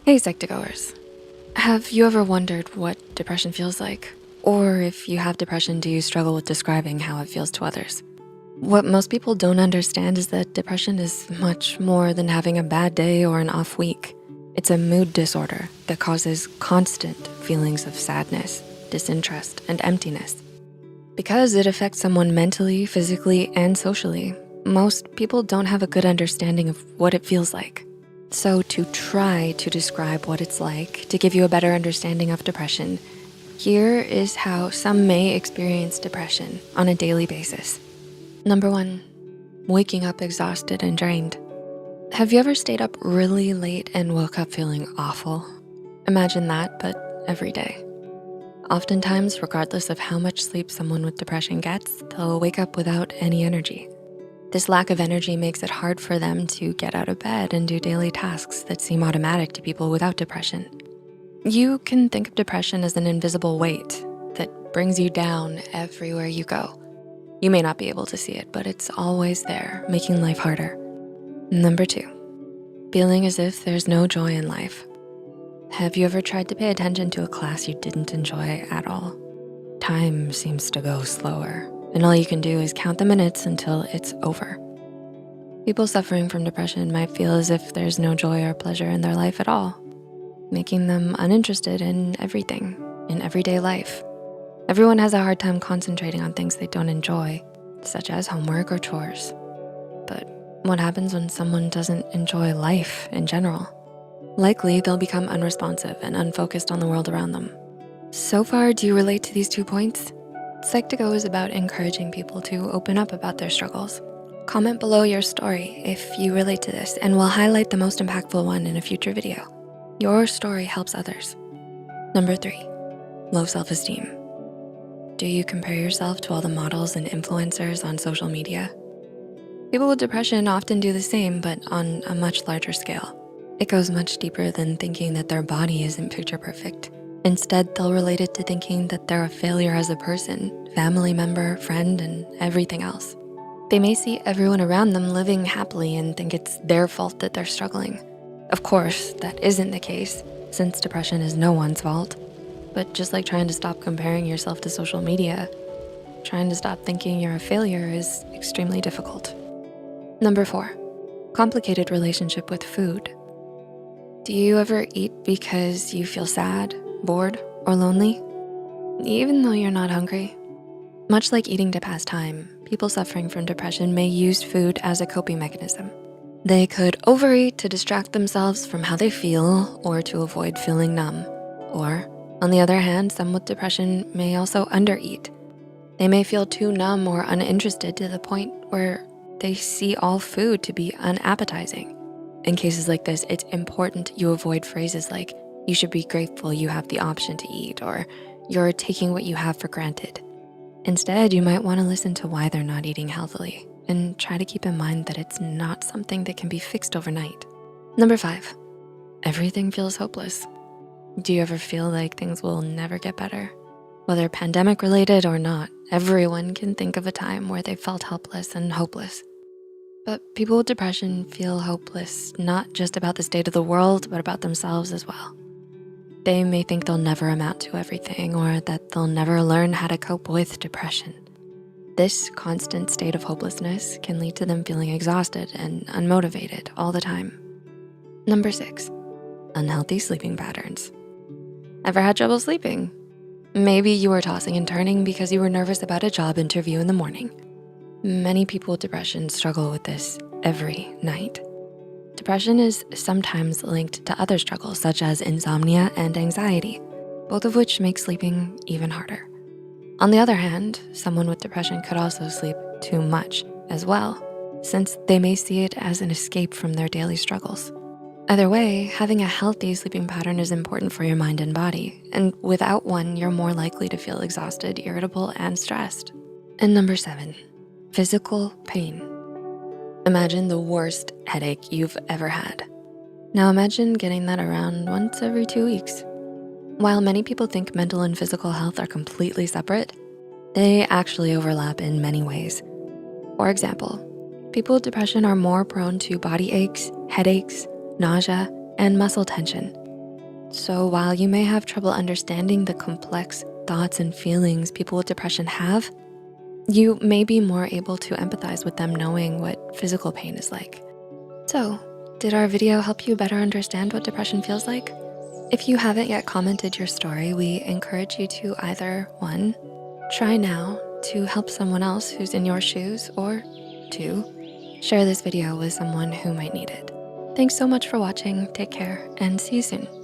Hey Psych2Goers, have you ever wondered what depression feels like? Or if you have depression, do you struggle with describing how it feels to others? What most people don't understand is that depression is much more than having a bad day or an off week. It's a mood disorder that causes constant feelings of sadness, disinterest, and emptiness. Because it affects someone mentally, physically, and socially, most people don't have a good understanding of what it feels like. So to try to describe what it's like to give you a better understanding of depression, here is how some may experience depression on a daily basis. Number 1, waking up exhausted and drained. Have you ever stayed up really late and woke up feeling awful? Imagine that, but every day. Oftentimes, regardless of how much sleep someone with depression gets, they'll wake up without any energy. This lack of energy makes it hard for them to get out of bed and do daily tasks that seem automatic to people without depression. You can think of depression as an invisible weight that brings you down everywhere you go. You may not be able to see it, but it's always there, making life harder. Number 2, feeling as if there's no joy in life. Have you ever tried to pay attention to a class you didn't enjoy at all? Time seems to go slower, and all you can do is count the minutes until it's over. People suffering from depression might feel as if there's no joy or pleasure in their life at all, making them uninterested in everything, in everyday life. Everyone has a hard time concentrating on things they don't enjoy, such as homework or chores. But what happens when someone doesn't enjoy life in general? Likely, they'll become unresponsive and unfocused on the world around them. So far, do you relate to these 2 points? Psych2Go is about encouraging people to open up about their struggles. Comment below your story if you relate to this, and we'll highlight the most impactful one in a future video. Your story helps others. Number 3, low self-esteem. Do you compare yourself to all the models and influencers on social media? People with depression often do the same, but on a much larger scale. It goes much deeper than thinking that their body isn't picture perfect. Instead, they'll relate it to thinking that they're a failure as a person, family member, friend, and everything else. They may see everyone around them living happily and think it's their fault that they're struggling. Of course, that isn't the case, since depression is no one's fault. But just like trying to stop comparing yourself to social media, trying to stop thinking you're a failure is extremely difficult. Number 4, complicated relationship with food. Do you ever eat because you feel sad, bored, or lonely, even though you're not hungry? Much like eating to pass time, people suffering from depression may use food as a coping mechanism. They could overeat to distract themselves from how they feel or to avoid feeling numb. Or, on the other hand, some with depression may also undereat. They may feel too numb or uninterested to the point where they see all food to be unappetizing. In cases like this, it's important you avoid phrases like, "You should be grateful you have the option to eat," or "You're taking what you have for granted." Instead, you might wanna listen to why they're not eating healthily and try to keep in mind that it's not something that can be fixed overnight. Number 5, everything feels hopeless. Do you ever feel like things will never get better? Whether pandemic related or not, everyone can think of a time where they felt helpless and hopeless. But people with depression feel hopeless, not just about the state of the world, but about themselves as well. They may think they'll never amount to everything or that they'll never learn how to cope with depression. This constant state of hopelessness can lead to them feeling exhausted and unmotivated all the time. Number 6, unhealthy sleeping patterns. Ever had trouble sleeping? Maybe you were tossing and turning because you were nervous about a job interview in the morning. Many people with depression struggle with this every night. Depression is sometimes linked to other struggles such as insomnia and anxiety, both of which make sleeping even harder. On the other hand, someone with depression could also sleep too much as well, since they may see it as an escape from their daily struggles. Either way, having a healthy sleeping pattern is important for your mind and body, and without one, you're more likely to feel exhausted, irritable, and stressed. And number 7, physical pain. Imagine the worst headache you've ever had. Now imagine getting that around once every 2 weeks. While many people think mental and physical health are completely separate, they actually overlap in many ways. For example, people with depression are more prone to body aches, headaches, nausea, and muscle tension. So while you may have trouble understanding the complex thoughts and feelings people with depression have, you may be more able to empathize with them knowing what physical pain is like. So, did our video help you better understand what depression feels like? If you haven't yet commented your story, we encourage you to either 1, try now to help someone else who's in your shoes, or 2, share this video with someone who might need it. Thanks so much for watching, take care, and see you soon.